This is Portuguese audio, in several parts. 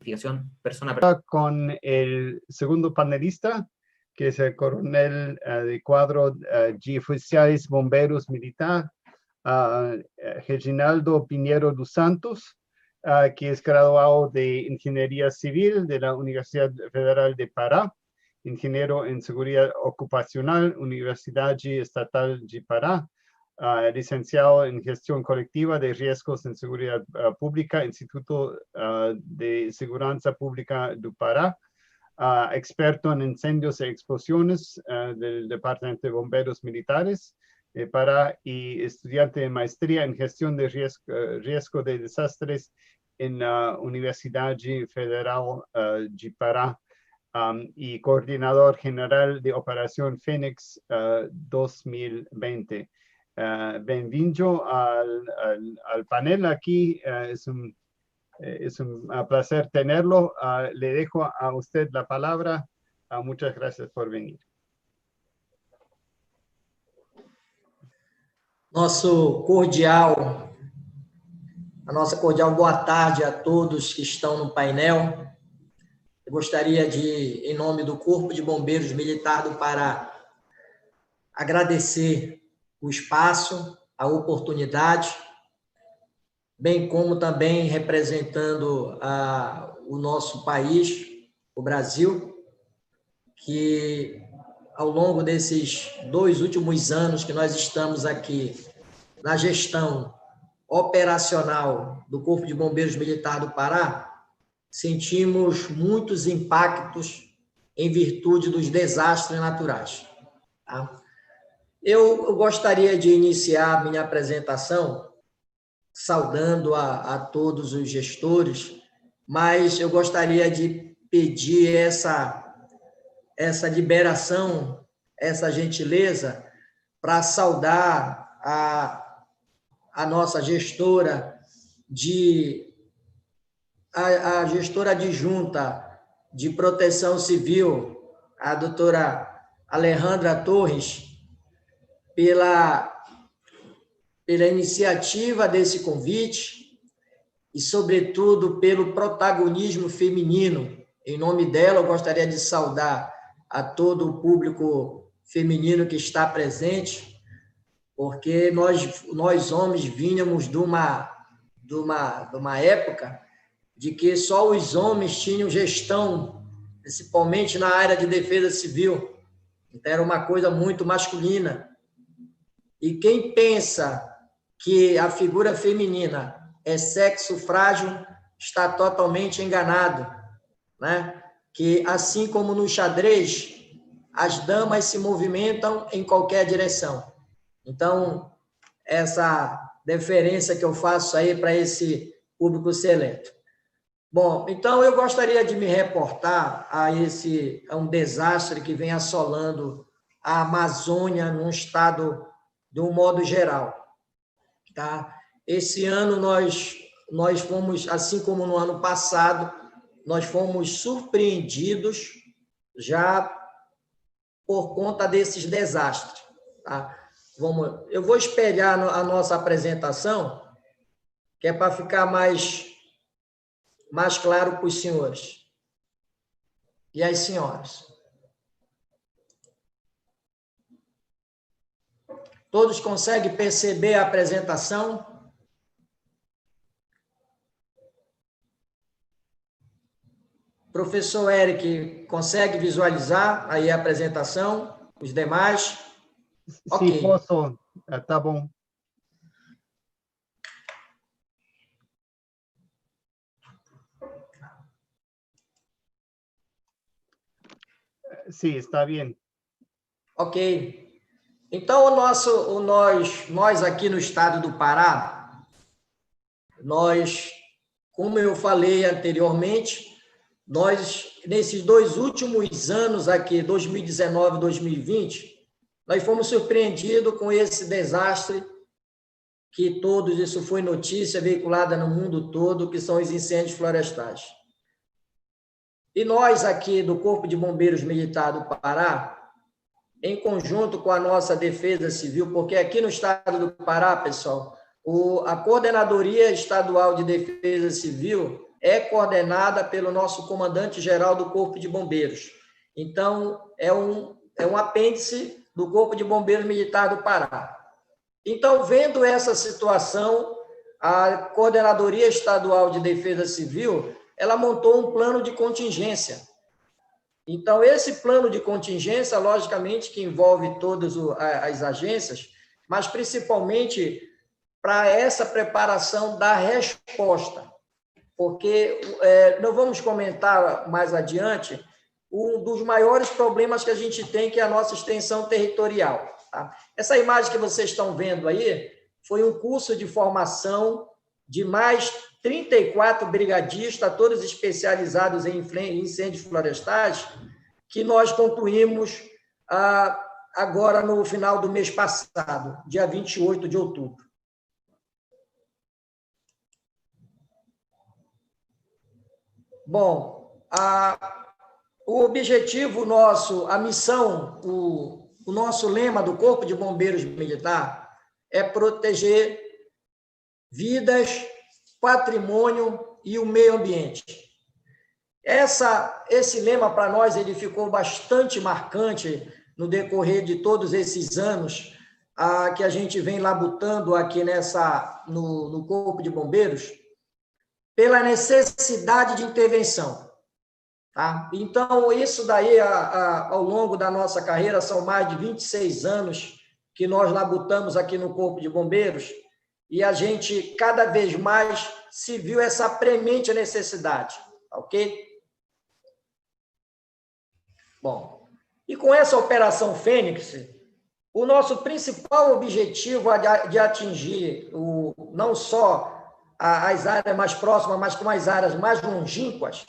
persona. Con el segundo panelista, que es el coronel de cuadro de oficiales bomberos militar, Reginaldo Pinheiro dos Santos, que es graduado de Ingeniería Civil de la Universidad Federal de Pará, ingeniero en Seguridad Ocupacional, Universidad Estatal de Pará, licenciado en Gestión Colectiva de Riesgos en Seguridad Pública, Instituto de Seguridad Pública do Pará, experto en incendios y explosiones del Departamento de Bomberos Militares de Pará y estudiante de maestría en Gestión de Riesgo de Desastres en la Universidad Federal de Pará. Y coordinador general de Operación Fénix 2020. Bienvenido al panel aquí. Es un placer tenerlo. Le dejo a usted la palabra. Muchas gracias por venir. A nossa cordial boa tarde a todos que estão no painel. Eu gostaria de, em nome do Corpo de Bombeiros Militar do Pará, agradecer o espaço, a oportunidade, bem como também representando o nosso país, o Brasil, que ao longo desses 2 últimos anos que nós estamos aqui na gestão operacional do Corpo de Bombeiros Militar do Pará, sentimos muitos impactos em virtude dos desastres naturais. Tá? Eu gostaria de iniciar minha apresentação saudando a todos os gestores, mas eu gostaria de pedir essa liberação, essa gentileza, para saudar a nossa gestora a gestora adjunta de Proteção Civil, a doutora Alejandra Torres, pela iniciativa desse convite e, sobretudo, pelo protagonismo feminino. Em nome dela, eu gostaria de saudar a todo o público feminino que está presente, porque nós homens vínhamos de uma época de que só os homens tinham gestão, principalmente na área de defesa civil. Então, era uma coisa muito masculina. E quem pensa que a figura feminina é sexo frágil está totalmente enganado, né? Que, assim como no xadrez, as damas se movimentam em qualquer direção. Então, essa deferência que eu faço aí para esse público seleto. Bom, então eu gostaria de me reportar a um desastre que vem assolando a Amazônia num estado de um modo geral. Tá? Esse ano nós fomos, assim como no ano passado, nós fomos surpreendidos já por conta desses desastres. Tá? Eu vou espelhar a nossa apresentação, que é para ficar mais claro para os senhores e as senhoras. Todos conseguem perceber a apresentação? Professor Eric, consegue visualizar aí a apresentação? Os demais? Sim, Ok. posso. Tá bom. Sim, está bem. Ok. Então, nós aqui no estado do Pará, como eu falei anteriormente, nesses 2 últimos anos aqui, 2019 e 2020, nós fomos surpreendidos com esse desastre que isso foi notícia veiculada no mundo todo, que são os incêndios florestais. E nós aqui do Corpo de Bombeiros Militar do Pará, em conjunto com a nossa Defesa Civil, porque aqui no estado do Pará, pessoal, a Coordenadoria Estadual de Defesa Civil, é coordenada pelo nosso comandante-geral do Corpo de Bombeiros. Então, é um apêndice do Corpo de Bombeiros Militar do Pará. Então, vendo essa situação, a Coordenadoria Estadual de Defesa Civil, ela montou um plano de contingência. Então, esse plano de contingência, logicamente, que envolve todas as agências, mas principalmente para essa preparação da resposta. Porque nós vamos comentar mais adiante um dos maiores problemas que a gente tem, que é a nossa extensão territorial. Tá? Essa imagem que vocês estão vendo aí foi um curso de formação de mais 34 brigadistas, todos especializados em incêndios florestais, que nós concluímos agora no final do mês passado, dia 28 de outubro. Bom, o objetivo nosso, a missão, o nosso lema do Corpo de Bombeiros Militar é proteger vidas, patrimônio e o meio ambiente. Esse lema, para nós, ele ficou bastante marcante no decorrer de todos esses anos que a gente vem labutando aqui no Corpo de Bombeiros, pela necessidade de intervenção. Tá? Então, isso daí, ao longo da nossa carreira, são mais de 26 anos que nós labutamos aqui no Corpo de Bombeiros, e a gente, cada vez mais, se viu essa premente necessidade, ok? Bom, e com essa Operação Fênix, o nosso principal objetivo é de atingir não só as áreas mais próximas, mas com as áreas mais longínquas,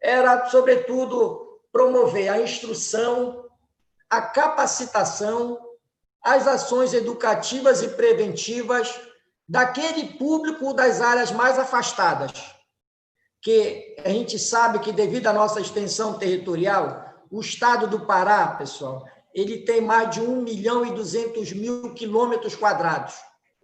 era, sobretudo, promover a instrução, a capacitação, as ações educativas e preventivas daquele público das áreas mais afastadas, que a gente sabe que, devido à nossa extensão territorial, o estado do Pará, pessoal, ele tem mais de 1.200.000 quilômetros quadrados.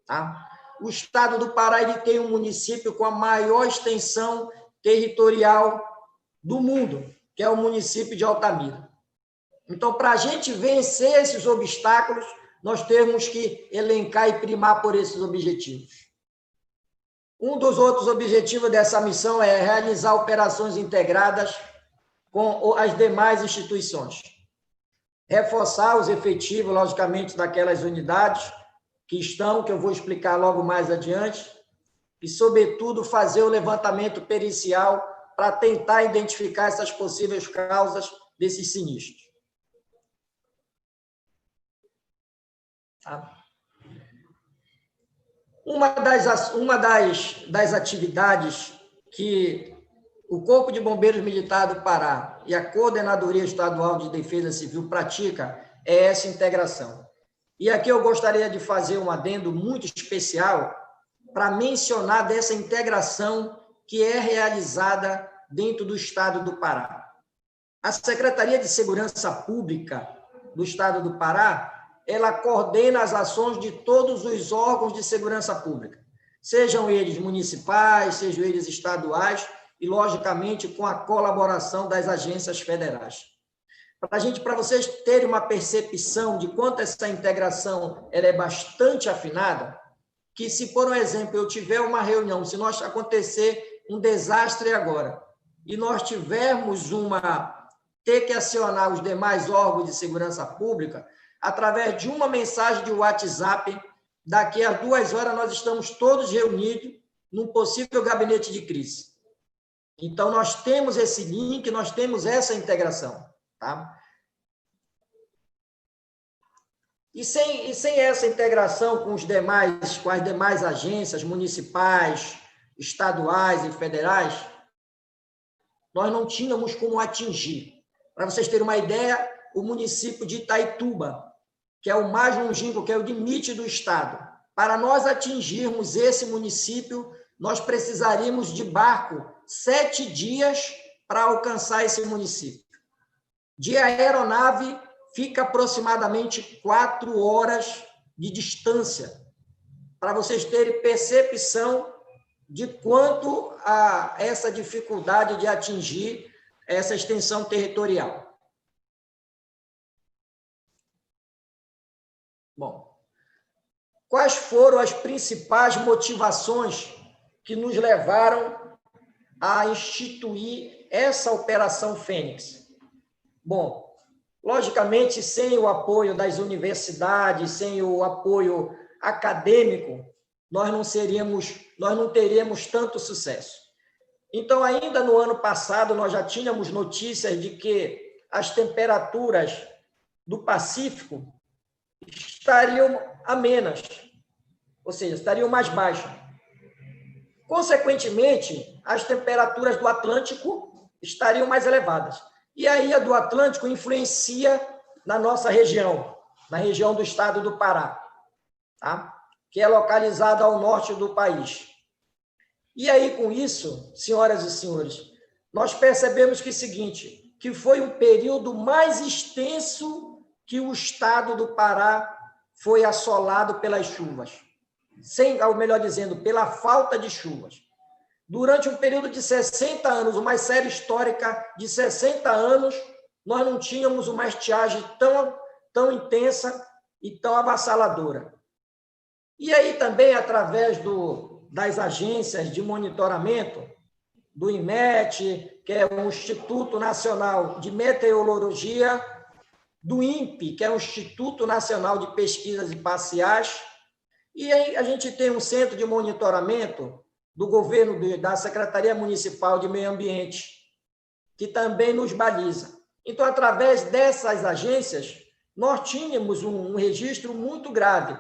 Tá? O estado do Pará ele tem um município com a maior extensão territorial do mundo, que é o município de Altamira. Então, para a gente vencer esses obstáculos, nós temos que elencar e primar por esses objetivos. Um dos outros objetivos dessa missão é realizar operações integradas com as demais instituições. Reforçar os efetivos, logicamente, daquelas unidades que eu vou explicar logo mais adiante, e, sobretudo, fazer o levantamento pericial para tentar identificar essas possíveis causas desses sinistros. Tá? Uma das atividades que o Corpo de Bombeiros Militar do Pará e a Coordenadoria Estadual de Defesa Civil pratica é essa integração. E aqui eu gostaria de fazer um adendo muito especial para mencionar dessa integração que é realizada dentro do Estado do Pará. A Secretaria de Segurança Pública do Estado do Pará, ela coordena as ações de todos os órgãos de segurança pública, sejam eles municipais, sejam eles estaduais, e, logicamente, com a colaboração das agências federais. Para vocês terem uma percepção de quanto essa integração ela é bastante afinada, que se, por exemplo, eu tiver uma reunião, se nós acontecer um desastre agora, e nós tivermos ter que acionar os demais órgãos de segurança pública, através de uma mensagem de WhatsApp, daqui a 2 horas nós estamos todos reunidos num possível gabinete de crise. Então, nós temos esse link, nós temos essa integração. Tá? E sem essa integração com as demais agências municipais, estaduais e federais, nós não tínhamos como atingir. Para vocês terem uma ideia, o município de Itaituba, que é o mais longínquo, que é o limite do estado, para nós atingirmos esse município, nós precisaríamos de barco 7 dias para alcançar esse município. De aeronave, fica aproximadamente 4 horas de distância, para vocês terem percepção de quanto a essa dificuldade de atingir essa extensão territorial. Bom, quais foram as principais motivações que nos levaram a instituir essa Operação Fênix? Bom, logicamente, sem o apoio das universidades, sem o apoio acadêmico, nós não teríamos tanto sucesso. Então, ainda no ano passado, nós já tínhamos notícias de que as temperaturas do Pacífico estariam amenas, ou seja, estariam mais baixas. Consequentemente, as temperaturas do Atlântico estariam mais elevadas. E aí a do Atlântico influencia na nossa região, na região do estado do Pará, tá? Que é localizada ao norte do país. E aí, com isso, senhoras e senhores, nós percebemos que é o seguinte, que foi um período mais extenso que o estado do Pará foi assolado pelas chuvas, ou melhor dizendo, pela falta de chuvas. Durante um período de 60 anos, uma série histórica de 60 anos, nós não tínhamos uma estiagem tão intensa e tão avassaladora. E aí também, através das agências de monitoramento, do INMET, que é o Instituto Nacional de Meteorologia, do INPE, que é o Instituto Nacional de Pesquisas Espaciais, e aí a gente tem um centro de monitoramento do governo, da Secretaria Municipal de Meio Ambiente, que também nos baliza. Então, através dessas agências, nós tínhamos um registro muito grave,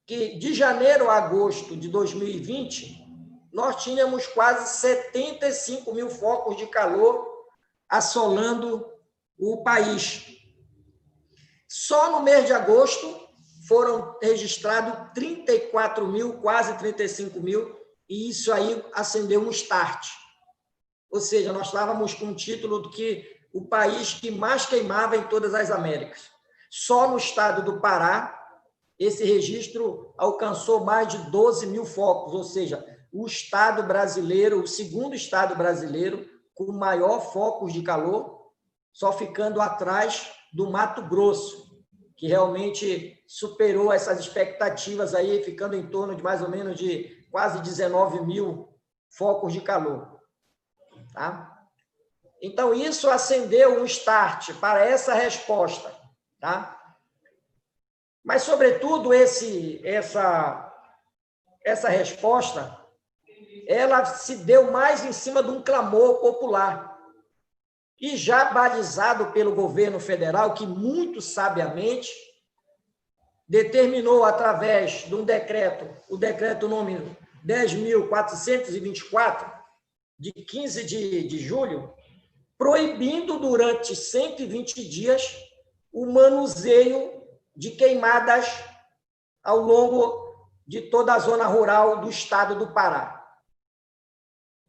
que de janeiro a agosto de 2020, nós tínhamos quase 75 mil focos de calor assolando o país. Só no mês de agosto foram registrados 34 mil, quase 35 mil, e isso aí acendeu um start. Ou seja, nós estávamos com o título de que o país que mais queimava em todas as Américas. Só no estado do Pará, esse registro alcançou mais de 12 mil focos, ou seja, o estado brasileiro, o segundo estado brasileiro com maior focos de calor, só ficando atrás do Mato Grosso, que realmente superou essas expectativas aí, ficando em torno de mais ou menos de quase 19 mil focos de calor. Tá? Então, isso acendeu um start para essa resposta. Tá? Mas, sobretudo, essa resposta, ela se deu mais em cima de um clamor popular. E já balizado pelo governo federal, que muito sabiamente determinou, através de um decreto, o decreto número 10.424, de 15 de julho, proibindo durante 120 dias o manuseio de queimadas ao longo de toda a zona rural do estado do Pará.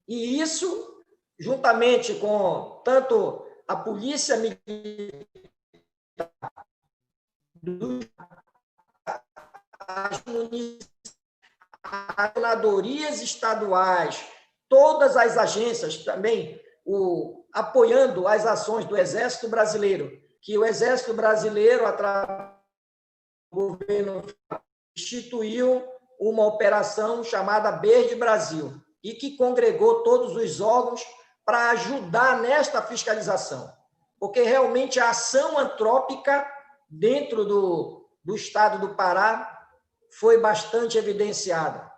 E isso, juntamente com tanto a Polícia Militar, as senadorias estaduais, todas as agências também apoiando as ações do Exército Brasileiro, que o Exército Brasileiro, através do governo, instituiu uma operação chamada Verde Brasil, e que congregou todos os órgãos para ajudar nesta fiscalização, porque realmente a ação antrópica dentro do estado do Pará foi bastante evidenciada.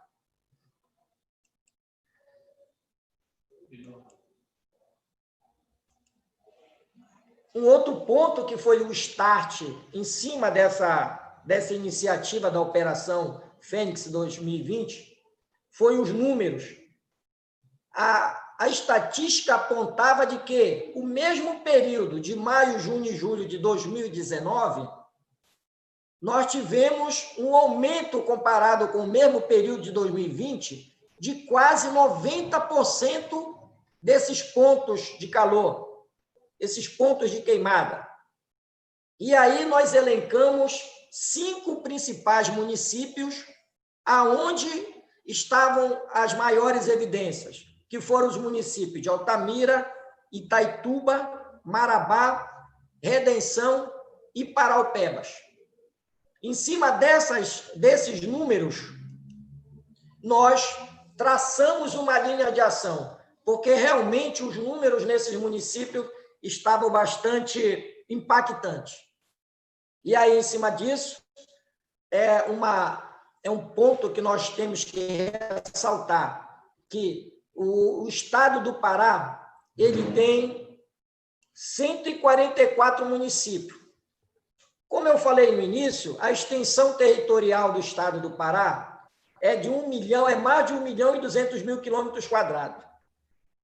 Um outro ponto que foi o start em cima dessa iniciativa da Operação Fênix 2020 foi os números. A estatística apontava de que o mesmo período de maio, junho e julho de 2019, nós tivemos um aumento comparado com o mesmo período de 2020 de quase 90% desses pontos de calor, esses pontos de queimada. E aí nós elencamos 5 principais municípios aonde estavam as maiores evidências, que foram os municípios de Altamira, Itaituba, Marabá, Redenção e Paraupebas. Em cima desses números, nós traçamos uma linha de ação, porque realmente os números nesses municípios estavam bastante impactantes. E aí, em cima disso, é um ponto que nós temos que ressaltar, que o estado do Pará, ele tem 144 municípios. Como eu falei no início, a extensão territorial do estado do Pará é mais de 1.200.000 quilômetros quadrados.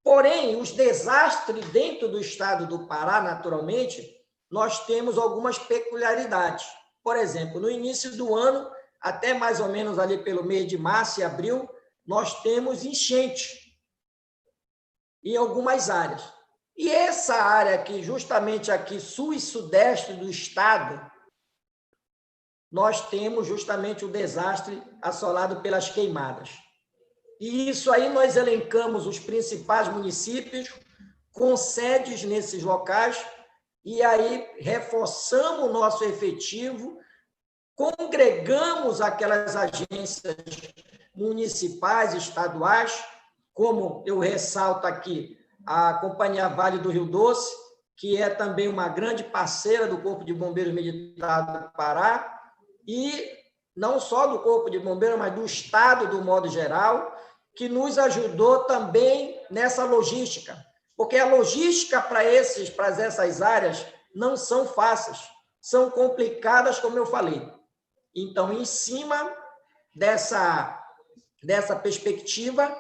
Porém, os desastres dentro do estado do Pará, naturalmente, nós temos algumas peculiaridades. Por exemplo, no início do ano, até mais ou menos ali pelo mês de março e abril, nós temos enchente em algumas áreas. E essa área aqui, justamente aqui, sul e sudeste do estado, nós temos justamente o desastre assolado pelas queimadas. E isso aí nós elencamos os principais municípios com sedes nesses locais e aí reforçamos o nosso efetivo, congregamos aquelas agências municipais, estaduais, como eu ressalto aqui, a Companhia Vale do Rio Doce, que é também uma grande parceira do Corpo de Bombeiros Militar do Pará, e não só do Corpo de Bombeiros, mas do Estado, do modo geral, que nos ajudou também nessa logística, porque a logística para essas áreas não são fáceis, são complicadas, como eu falei. Então, em cima dessa perspectiva,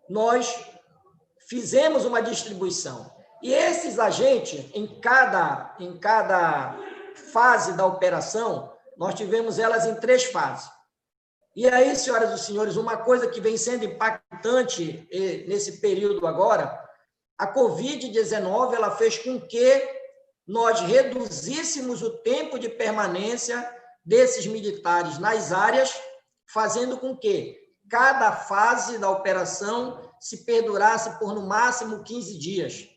nós fizemos uma distribuição. E esses agentes, em cada fase da operação, nós tivemos elas em 3 fases. E aí, senhoras e senhores, uma coisa que vem sendo impactante nesse período agora, a Covid-19 ela fez com que nós reduzíssemos o tempo de permanência desses militares nas áreas, fazendo com que cada fase da operação se perdurasse por, no máximo, 15 dias.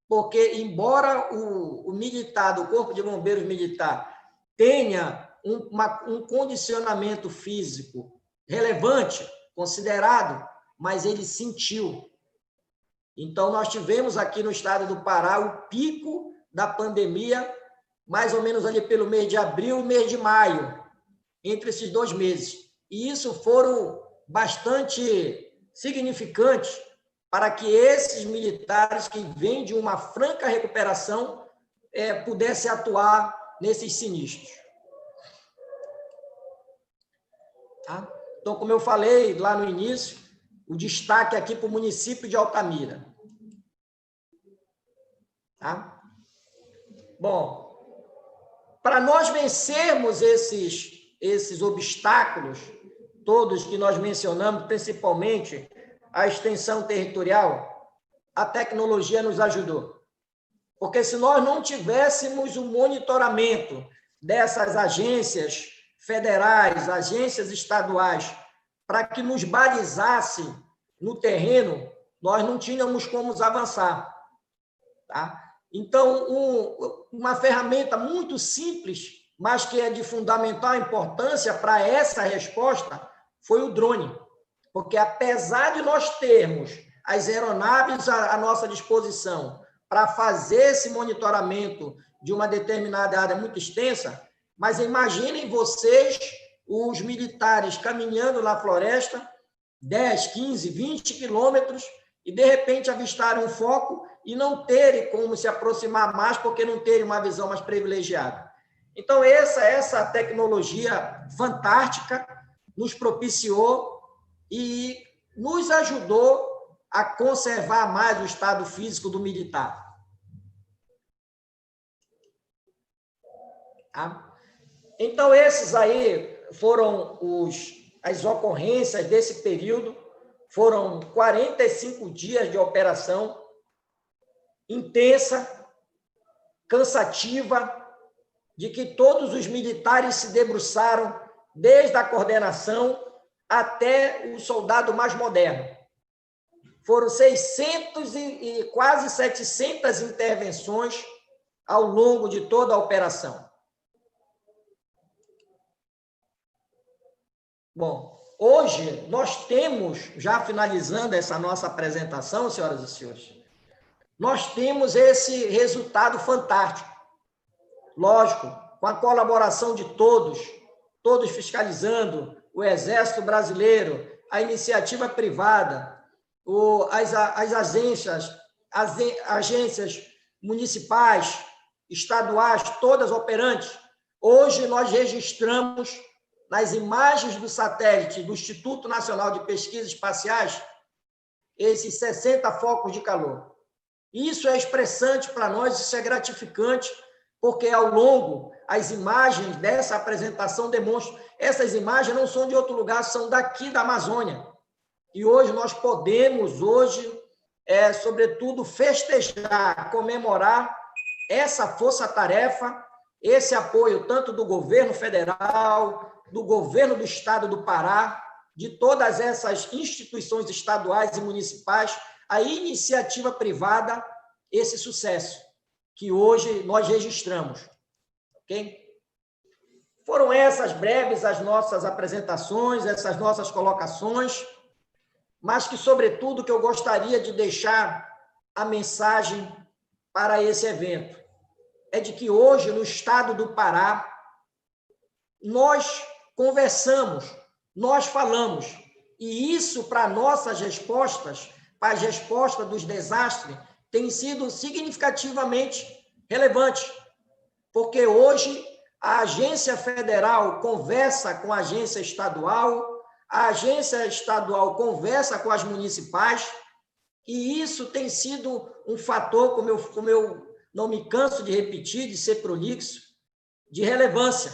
Porque, embora o militar, do Corpo de Bombeiros Militar, tenha um condicionamento físico relevante, considerado, mas ele sentiu. Então, nós tivemos aqui no estado do Pará o pico da pandemia, mais ou menos ali pelo mês de abril e mês de maio, entre esses 2 meses. E isso foram bastante significantes para que esses militares que vêm de uma franca recuperação pudessem atuar nesses sinistros. Tá? Então, como eu falei lá no início, o destaque aqui para o município de Altamira. Tá? Bom, para nós vencermos esses obstáculos, todos que nós mencionamos, principalmente a extensão territorial, a tecnologia nos ajudou. Porque se nós não tivéssemos o monitoramento dessas agências federais, agências estaduais, para que nos balizassem no terreno, nós não tínhamos como avançar. Tá? Então, uma ferramenta muito simples, mas que é de fundamental importância para essa resposta, foi o drone. Porque, apesar de nós termos as aeronaves à nossa disposição para fazer esse monitoramento de uma determinada área muito extensa, mas imaginem vocês, os militares caminhando na floresta, 10, 15, 20 quilômetros, e de repente avistarem um foco e não terem como se aproximar mais, porque não terem uma visão mais privilegiada. Então, essa tecnologia fantástica nos propiciou e nos ajudou a conservar mais o estado físico do militar. Tá? Então, esses aí foram as ocorrências desse período, foram 45 dias de operação intensa, cansativa, de que todos os militares se debruçaram desde a coordenação até o soldado mais moderno. Foram 600 e quase 700 intervenções ao longo de toda a operação. Bom, hoje nós temos, já finalizando essa nossa apresentação, senhoras e senhores, nós temos esse resultado fantástico. Lógico, com a colaboração de todos fiscalizando, o Exército Brasileiro, a iniciativa privada, as agências municipais, estaduais, todas operantes. Hoje nós registramos nas imagens do satélite do Instituto Nacional de Pesquisas Espaciais esses 60 focos de calor. Isso é expressante para nós, isso é gratificante, porque ao longo as imagens dessa apresentação demonstram, essas imagens não são de outro lugar, são daqui da Amazônia. E hoje nós podemos, sobretudo, festejar, comemorar essa força-tarefa, esse apoio tanto do governo federal, do governo do estado do Pará, de todas essas instituições estaduais e municipais, a iniciativa privada, esse sucesso que hoje nós registramos. Ok? Foram essas breves as nossas apresentações, essas nossas colocações, mas que, sobretudo, que eu gostaria de deixar a mensagem para esse evento é de que hoje, no estado do Pará, nós conversamos, nós falamos, e isso para nossas respostas, para as respostas dos desastres, tem sido significativamente relevante, porque hoje a agência federal conversa com a agência estadual, a agência estadual conversa com as municipais, e isso tem sido um fator, como eu não me canso de repetir, de ser prolixo, de relevância.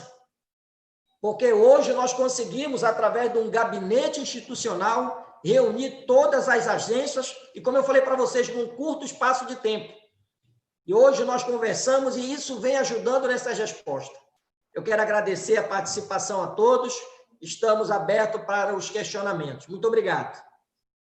Porque hoje nós conseguimos, através de um gabinete institucional, reunir todas as agências, e como eu falei para vocês, num curto espaço de tempo. E hoje nós conversamos e isso vem ajudando nessas respostas. Eu quero agradecer a participação a todos, estamos abertos para os questionamentos. Muito obrigado.